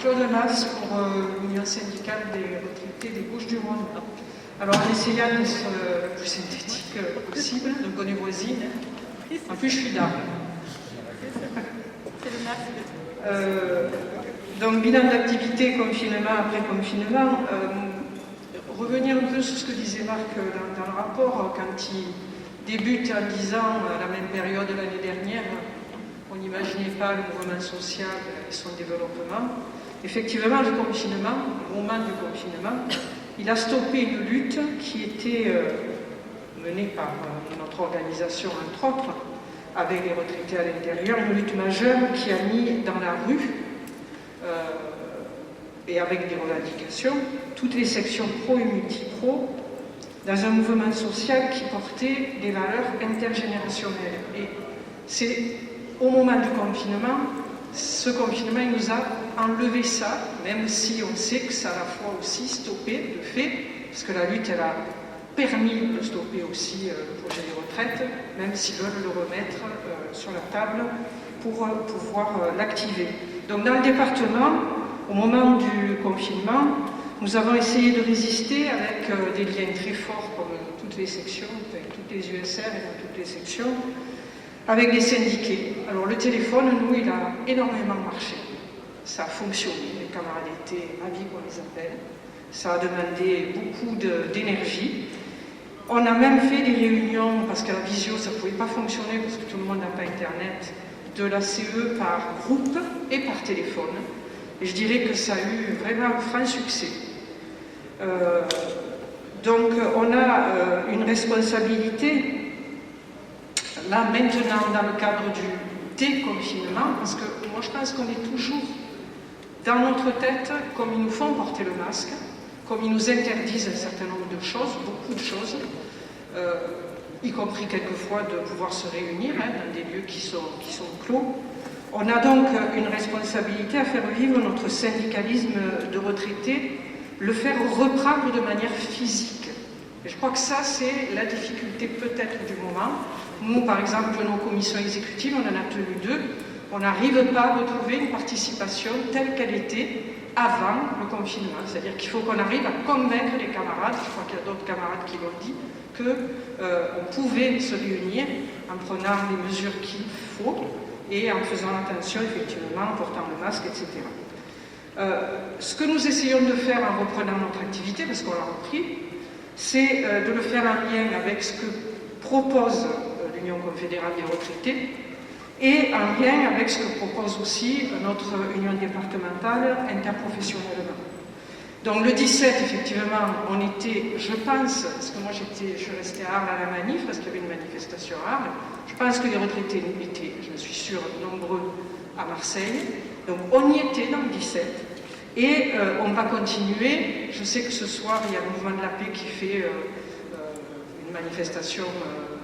Claude Mas pour l'Union syndicale des retraités des Bouches-du-Rhône. Alors en essayant d'être le plus synthétique possible, donc on est voisines. En plus je suis d'Arles. Donc bilan d'activité, confinement, après confinement. Revenir un peu sur ce que disait Marc dans le rapport, quand il débute en disant à la même période de l'année dernière, on n'imaginait pas le mouvement social et son développement. Effectivement, le confinement, au moment du confinement, il a stoppé une lutte qui était menée par notre organisation, entre autres, avec les retraités à l'intérieur, une lutte majeure qui a mis dans la rue, et avec des revendications, toutes les sections pro et multi-pro, dans un mouvement social qui portait des valeurs intergénérationnelles. Et c'est au moment du confinement, ce confinement il nous a enlevé ça, même si on sait que ça a à la fois aussi stoppé de fait, parce que la lutte elle a permis de stopper aussi le projet des retraites, même s'ils veulent le remettre sur la table pour pouvoir l'activer. Donc dans le département, au moment du confinement, nous avons essayé de résister avec des liens très forts comme toutes les sections, avec toutes les USR et dans toutes les sections, avec les syndiqués. Alors le téléphone, nous, il a énormément marché. Ça a fonctionné, les camarades étaient ravis qu'on les appelle. Ça a demandé beaucoup d'énergie. On a même fait des réunions, parce qu'à la visio, ça ne pouvait pas fonctionner, parce que tout le monde n'a pas Internet, de la CE par groupe et par téléphone. Et je dirais que ça a eu vraiment un franc succès. Donc on a une responsabilité là maintenant dans le cadre du déconfinement, parce que moi je pense qu'on est toujours dans notre tête, comme ils nous font porter le masque, comme ils nous interdisent un certain nombre de choses, beaucoup de choses, y compris quelquefois de pouvoir se réunir dans des lieux qui sont clos. On a donc une responsabilité à faire vivre notre syndicalisme de retraités, le faire reprendre de manière physique. Et je crois que ça, c'est la difficulté peut-être du moment. Nous, par exemple, nos commissions exécutives, on en a tenu 2. On n'arrive pas à retrouver une participation telle qu'elle était avant le confinement. C'est-à-dire qu'il faut qu'on arrive à convaincre les camarades, je crois qu'il y a d'autres camarades qui l'ont dit, qu'on pouvait se réunir en prenant les mesures qu'il faut et en faisant attention, effectivement, en portant le masque, etc. Ce que nous essayons de faire en reprenant notre activité, parce qu'on l'a repris, c'est de le faire en lien avec ce que propose l'Union confédérale des retraités et en lien avec ce que propose aussi notre union départementale interprofessionnellement. Donc le 17, effectivement, on était, je pense, parce que moi je suis restée à Arles à la manif, parce qu'il y avait une manifestation à Arles, je pense que les retraités étaient, je suis sûre, nombreux à Marseille, donc on y était dans le 17, et on va continuer. Je sais que ce soir, il y a le mouvement de la paix qui fait une manifestation,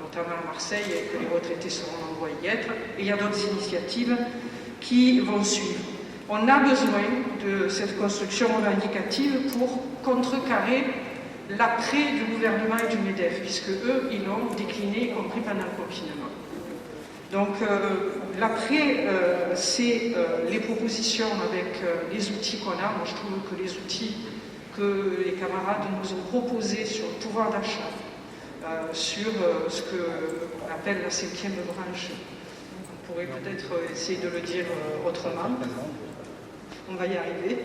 notamment à Marseille, et que les retraités seront nombreux à y être, et il y a d'autres initiatives qui vont suivre. On a besoin de cette construction revendicative pour contrecarrer l'après du gouvernement et du MEDEF, puisque eux, ils l'ont décliné, y compris pendant le confinement. Donc l'après, c'est les propositions avec les outils qu'on a. Moi, je trouve que les outils que les camarades nous ont proposés sur le pouvoir d'achat, sur ce qu'on appelle la 5e branche, on pourrait peut-être essayer de le dire autrement. On va y arriver.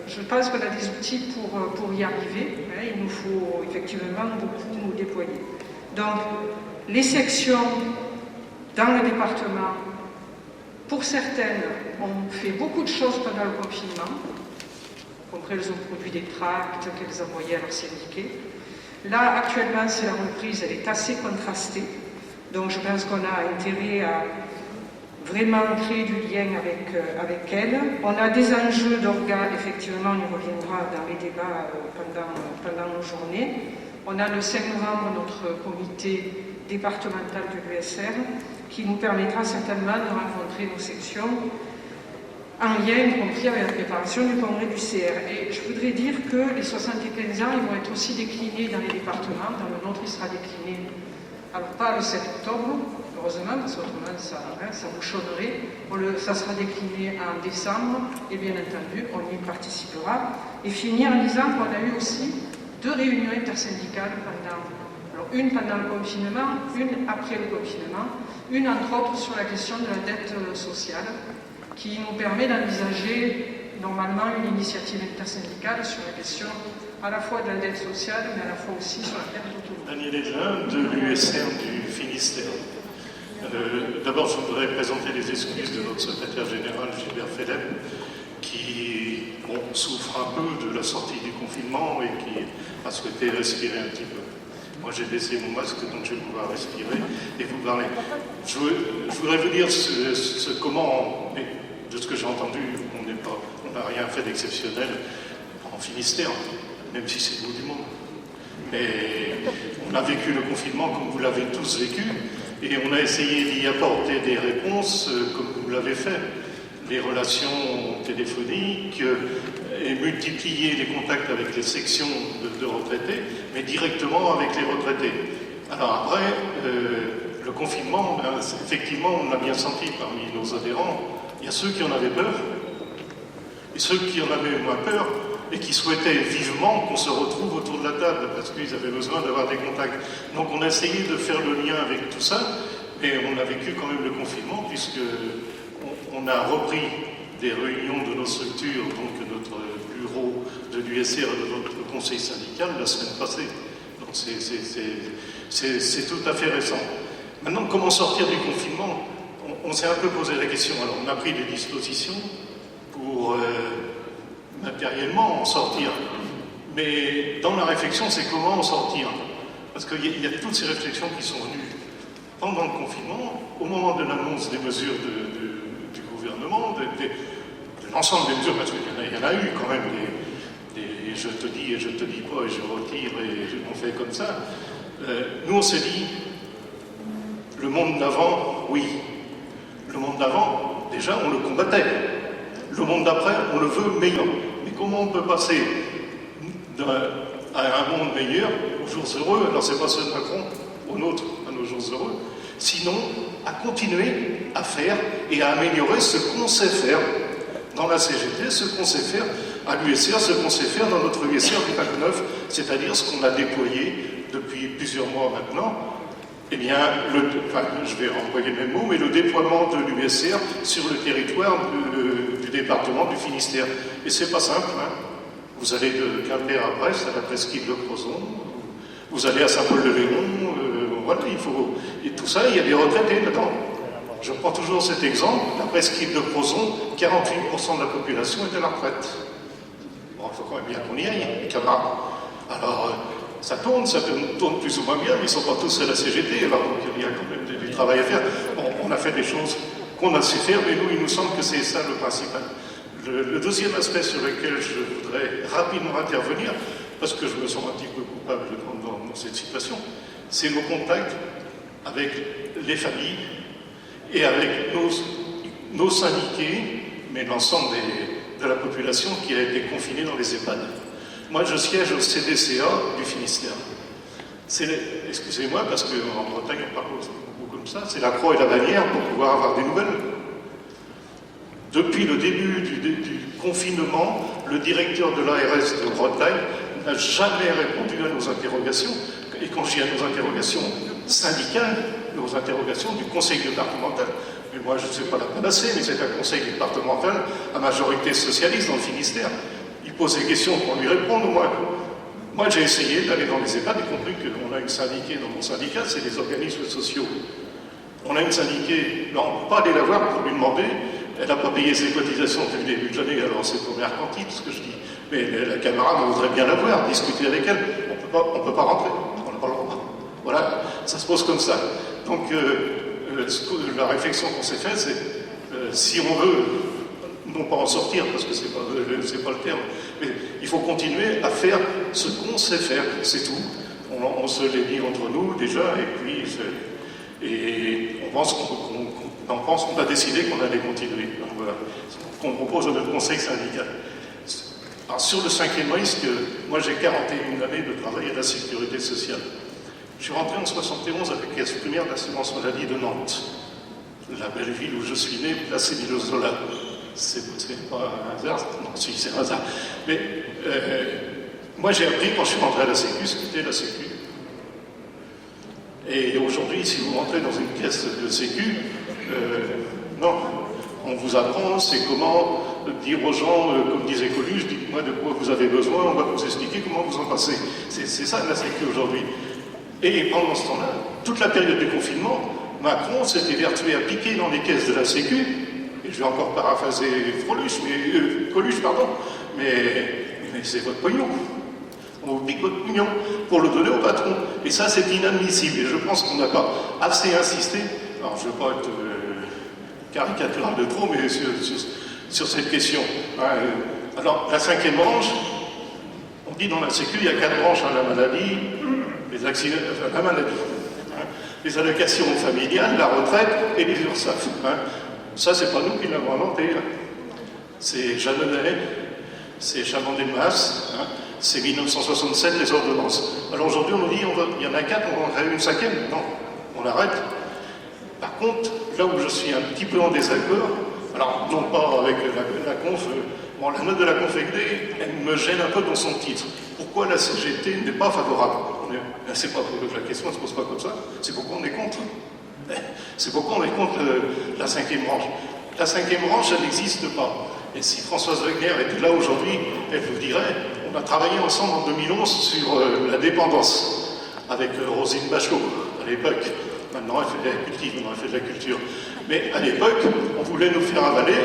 Je pense qu'on a des outils pour y arriver. Il nous faut effectivement beaucoup nous déployer. Donc, les sections dans le département, pour certaines, ont fait beaucoup de choses pendant le confinement, y compris elles ont produit des tracts qu'elles envoyaient à leurs syndiqués. Là, actuellement, c'est la reprise, elle est assez contrastée. Donc, je pense qu'on a intérêt à vraiment créer du lien avec elle. On a des enjeux d'orgas, effectivement, on y reviendra dans les débats pendant nos journées. On a le 5 novembre notre comité départemental de l'USR qui nous permettra certainement de rencontrer nos sections en lien, y compris avec la préparation du congrès du CR. Et je voudrais dire que les 75 ans, ils vont être aussi déclinés dans les départements. Dans le nôtre, il sera décliné, alors pas le 7 octobre, heureusement, parce qu'autrement ça bouchonnerait. Ça sera décliné en décembre, et bien entendu, on y participera. Et finir en disant qu'on a eu aussi 2 réunions intersyndicales une pendant le confinement, une après le confinement, une entre autres sur la question de la dette sociale, qui nous permet d'envisager normalement une initiative intersyndicale sur la question à la fois de la dette sociale, mais à la fois aussi sur la perte d'autonomie. Daniel Edlin, de l'USR du Finistère. D'abord, je voudrais présenter les excuses de notre secrétaire général, Gilbert Fellem, qui souffre un peu de la sortie du confinement et qui a souhaité respirer un petit peu. Moi, j'ai baissé mon masque, donc je vais pouvoir respirer et vous parler. Je voudrais vous dire comment, de ce que j'ai entendu, on n'a rien fait d'exceptionnel en Finistère, même si c'est le bout du monde. Mais on a vécu le confinement comme vous l'avez tous vécu, et on a essayé d'y apporter des réponses comme vous l'avez fait. Les relations téléphoniques, et multiplier les contacts avec les sections de retraités, mais directement avec les retraités. Alors après, le confinement, effectivement, on l'a bien senti parmi nos adhérents, il y a ceux qui en avaient peur, et ceux qui en avaient moins peur, et qui souhaitaient vivement qu'on se retrouve autour de la table, parce qu'ils avaient besoin d'avoir des contacts. Donc on a essayé de faire le lien avec tout ça, et on a vécu quand même le confinement, puisque on a repris des réunions de nos structures, donc notre bureau de l'USR et de notre conseil syndical la semaine passée. Donc c'est tout à fait récent. Maintenant, comment sortir du confinement? On s'est un peu posé la question. Alors, on a pris des dispositions pour matériellement en sortir. Mais dans la réflexion, c'est comment en sortir? Parce qu'il y a toutes ces réflexions qui sont venues pendant le confinement, au moment de l'annonce des mesures du gouvernement, de l'ensemble des mesures, parce qu'il y en a eu quand même des je te dis et je te dis pas, et je retire, et on fait comme ça. Nous, on s'est dit, le monde d'avant, oui. Le monde d'avant, déjà, on le combattait. Le monde d'après, on le veut meilleur. Mais comment on peut passer à un monde meilleur, aux jours heureux, alors c'est pas ceux de Macron, aux nôtres, à nos jours heureux, sinon à continuer à faire et à améliorer ce qu'on sait faire dans la CGT, ce qu'on sait faire à l'USR, ce qu'on sait faire dans notre USR du 29, c'est-à-dire ce qu'on a déployé depuis plusieurs mois maintenant. Eh bien, je vais employer mes mots, mais le déploiement de l'USR sur le territoire du département du Finistère. Et c'est pas simple, hein. Vous allez de Quimper à Brest, à la presqu'île de Crozon, vous allez à Saint-Paul-de-Veyron, voilà, il faut... Et tout ça, il y a des retraités dedans. Je prends toujours cet exemple, la presqu'île de Crozon, 48% de la population est à la retraite. Bon, il faut quand même bien qu'on y aille, camarades. Alors, ça tourne plus ou moins bien, mais ils ne sont pas tous à la CGT, alors donc il y a quand même du travail à faire. Bon, on a fait des choses qu'on a su faire, mais nous, il nous semble que c'est ça le principal. Le deuxième aspect sur lequel je voudrais rapidement intervenir, parce que je me sens un petit peu coupable dans cette situation, c'est nos contacts avec les familles et avec nos syndiqués, mais l'ensemble de la population qui a été confinée dans les EHPAD. Moi, je siège au CDCA du Finistère. Excusez-moi, parce qu'en Bretagne, on parle beaucoup comme ça, c'est la croix et la bannière pour pouvoir avoir des nouvelles. Depuis le début du confinement, le directeur de l'ARS de Bretagne n'a jamais répondu à nos interrogations. Et quand je dis à nos interrogations syndicales, nos interrogations du conseil départemental, mais moi je ne sais pas la panacée, mais c'est un conseil départemental à majorité socialiste dans le Finistère. Il pose des questions pour lui répondre. Moi j'ai essayé d'aller dans les EHPAD, y compris qu'on a une syndiquée dans mon syndicat, c'est les organismes sociaux. On a une syndiquée, non, on ne peut pas aller la voir pour lui demander. Elle n'a pas payé ses cotisations depuis le début de l'année, alors c'est pour mercantile ce que je dis. Mais la camarade, on voudrait bien la voir, discuter avec elle. On ne peut pas rentrer, on n'a pas le droit. Voilà, ça se pose comme ça. Donc la réflexion qu'on s'est faite, c'est si on veut, non pas en sortir, parce que c'est pas le terme, mais il faut continuer à faire ce qu'on sait faire, c'est tout. On se l'est dit entre nous déjà, et puis on pense qu'on a décidé qu'on allait continuer. Donc voilà, ce qu'on propose à notre conseil syndical. Alors sur le cinquième risque, moi j'ai 41 années de travail à la sécurité sociale. Je suis rentré en 71 avec la caisse primaire d'assurance maladie de Nantes, la belle ville où je suis né, place Émile Zola. C'est pas un hasard, non, si, c'est un hasard. Mais moi, j'ai appris quand je suis rentré à la Sécu ce qu'était la Sécu. Et aujourd'hui, si vous rentrez dans une caisse de Sécu, non, on vous apprend, c'est comment dire aux gens, comme disait Coluche, dites-moi de quoi vous avez besoin, on va vous expliquer comment vous en passez. C'est ça la Sécu aujourd'hui. Et pendant ce temps-là, toute la période du confinement, Macron s'était vertué à piquer dans les caisses de la Sécu, et je vais encore paraphraser Coluche, pardon, mais c'est votre pognon. On vous pique votre pognon pour le donner au patron. Et ça, c'est inadmissible. Et je pense qu'on n'a pas assez insisté. Alors, je ne veux pas être caricatural de trop, mais sur cette question. Alors, la 5e branche, on dit dans la Sécu, il y a 4 branches, la maladie, les accidents, enfin, la maladie, les allocations familiales, la retraite et les URSSAF. Ça, c'est pas nous qui l'avons inventé. C'est Jeanneney, c'est Chaban-Delmas, c'est 1967, les ordonnances. Alors aujourd'hui, on nous dit, il y en a 4, on va en créer une 5e. Non, on arrête. Par contre, là où je suis un petit peu en désaccord, alors non pas avec la conf, bon, la note de la Confédé, elle me gêne un peu dans son titre. Pourquoi la CGT n'est pas favorable? C'est pas la question, ne se pose pas comme ça. C'est pourquoi on est contre. C'est pourquoi on est contre la 5e branche. La 5e branche, elle n'existe pas. Et si Françoise Wegner était là aujourd'hui, elle vous dirait, on a travaillé ensemble en 2011 sur la dépendance, avec Roselyne Bachelot, à l'époque. Maintenant, elle fait de la culture. Mais à l'époque, on voulait nous faire avaler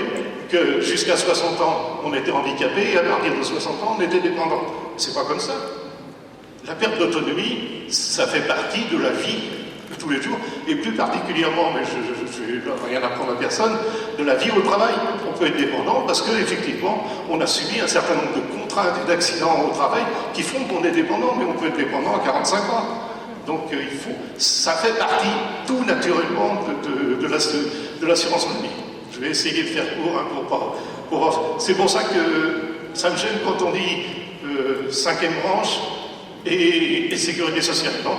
que jusqu'à 60 ans, on était handicapé, et à partir de 60 ans, on était dépendant. C'est pas comme ça. La perte d'autonomie, ça fait partie de la vie de tous les jours, et plus particulièrement, mais je ne vais rien apprendre à personne, de la vie au travail. On peut être dépendant parce qu'effectivement, on a subi un certain nombre de contraintes et d'accidents au travail qui font qu'on est dépendant, mais on peut être dépendant à 45 ans. Donc ça fait partie tout naturellement de l'assurance maladie. Je vais essayer de faire court, c'est pour ça que ça me gêne quand on dit 5e branche et sécurité sociale. Non,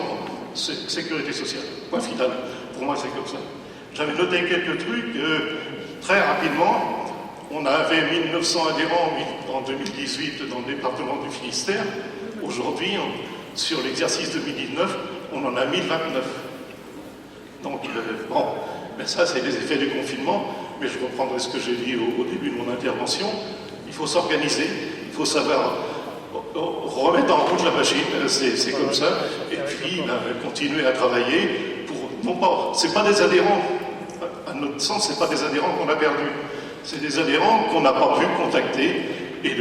c'est sécurité sociale. Point final. Pour moi, c'est comme ça. J'avais noté quelques trucs. Très rapidement, on avait 1900 adhérents en 2018 dans le département du Finistère. Aujourd'hui, sur l'exercice 2019, on en a 1029. Donc, bon, mais ça, c'est les effets du confinement. Mais je reprendrai ce que j'ai dit au début de mon intervention. Il faut s'organiser, il faut savoir remettre en route la machine, c'est comme ça. Et puis, continuer à travailler pour... Non pas, c'est pas des adhérents, à notre sens, c'est pas des adhérents qu'on a perdus. C'est des adhérents qu'on n'a pas pu contacter. Et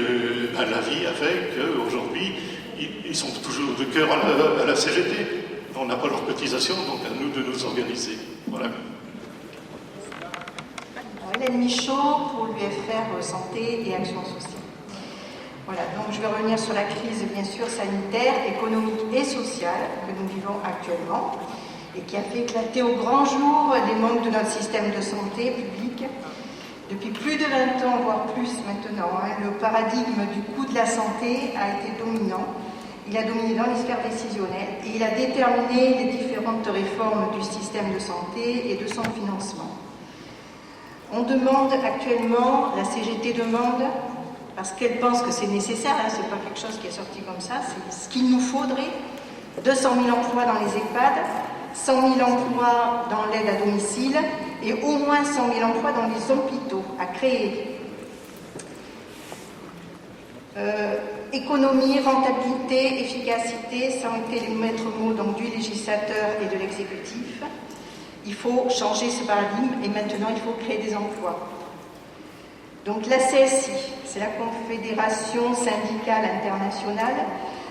la vie a fait qu'aujourd'hui, ils sont toujours de cœur à la CGT. On n'a pas leur cotisation, donc à nous de nous organiser. Voilà. Hélène Michaud pour l'UFR Santé et Action sociale. Voilà, donc je vais revenir sur la crise, bien sûr, sanitaire, économique et sociale que nous vivons actuellement et qui a fait éclater au grand jour les manques de notre système de santé public. Depuis plus de 20 ans, voire plus maintenant, le paradigme du coût de la santé a été dominant. Il a dominé dans les sphères décisionnelles et il a déterminé les différentes réformes du système de santé et de son financement. On demande actuellement, la CGT demande, parce qu'elle pense que c'est nécessaire, c'est pas quelque chose qui est sorti comme ça, c'est ce qu'il nous faudrait, 200 000 emplois dans les EHPAD, 100 000 emplois dans l'aide à domicile et au moins 100 000 emplois dans les hôpitaux à créer. Économie, rentabilité, efficacité, ça ont été les maîtres mots donc, du législateur et de l'exécutif. Il faut changer ce paradigme et maintenant il faut créer des emplois. Donc la CSI, c'est la Confédération syndicale internationale,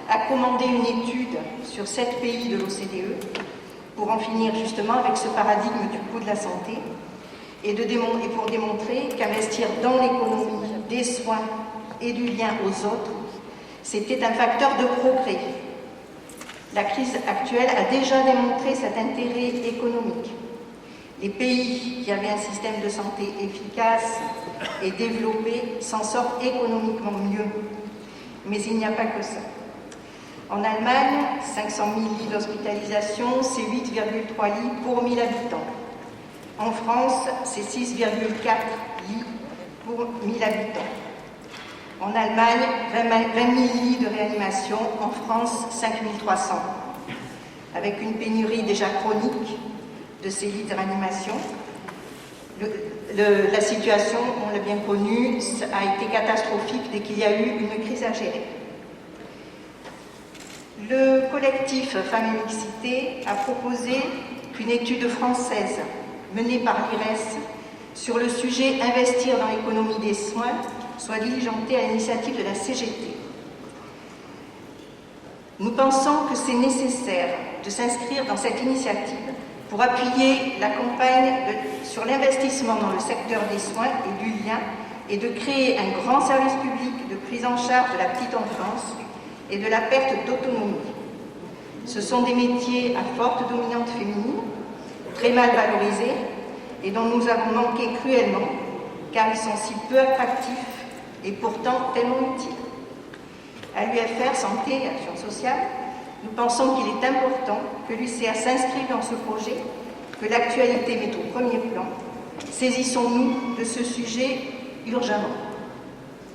a commandé une étude sur 7 pays de l'OCDE pour en finir justement avec ce paradigme du coût de la santé et pour démontrer qu'investir dans l'économie, des soins et du lien aux autres, c'était un facteur de progrès. La crise actuelle a déjà démontré cet intérêt économique. Les pays qui avaient un système de santé efficace et développé s'en sortent économiquement mieux. Mais il n'y a pas que ça. En Allemagne, 500 000 lits d'hospitalisation, c'est 8,3 lits pour 1000 habitants. En France, c'est 6,4 lits pour 1000 habitants. En Allemagne, 20 000 lits de réanimation, en France, 5 300. Avec une pénurie déjà chronique de ces lits de réanimation, la situation, on l'a bien connue, a été catastrophique dès qu'il y a eu une crise à gérer. Le collectif Femmes et Mixité a proposé qu'une étude française menée par l'IRES sur le sujet « Investir dans l'économie des soins » soit diligentée à l'initiative de la CGT. Nous pensons que c'est nécessaire de s'inscrire dans cette initiative pour appuyer la campagne sur l'investissement dans le secteur des soins et du lien et de créer un grand service public de prise en charge de la petite enfance et de la perte d'autonomie. Ce sont des métiers à forte dominante féminine, très mal valorisés et dont nous avons manqué cruellement car ils sont si peu attractifs et pourtant tellement utiles. À l'UFR Santé et Action sociale, nous pensons qu'il est important que l'UCA s'inscrive dans ce projet, que l'actualité mette au premier plan. Saisissons-nous de ce sujet urgemment.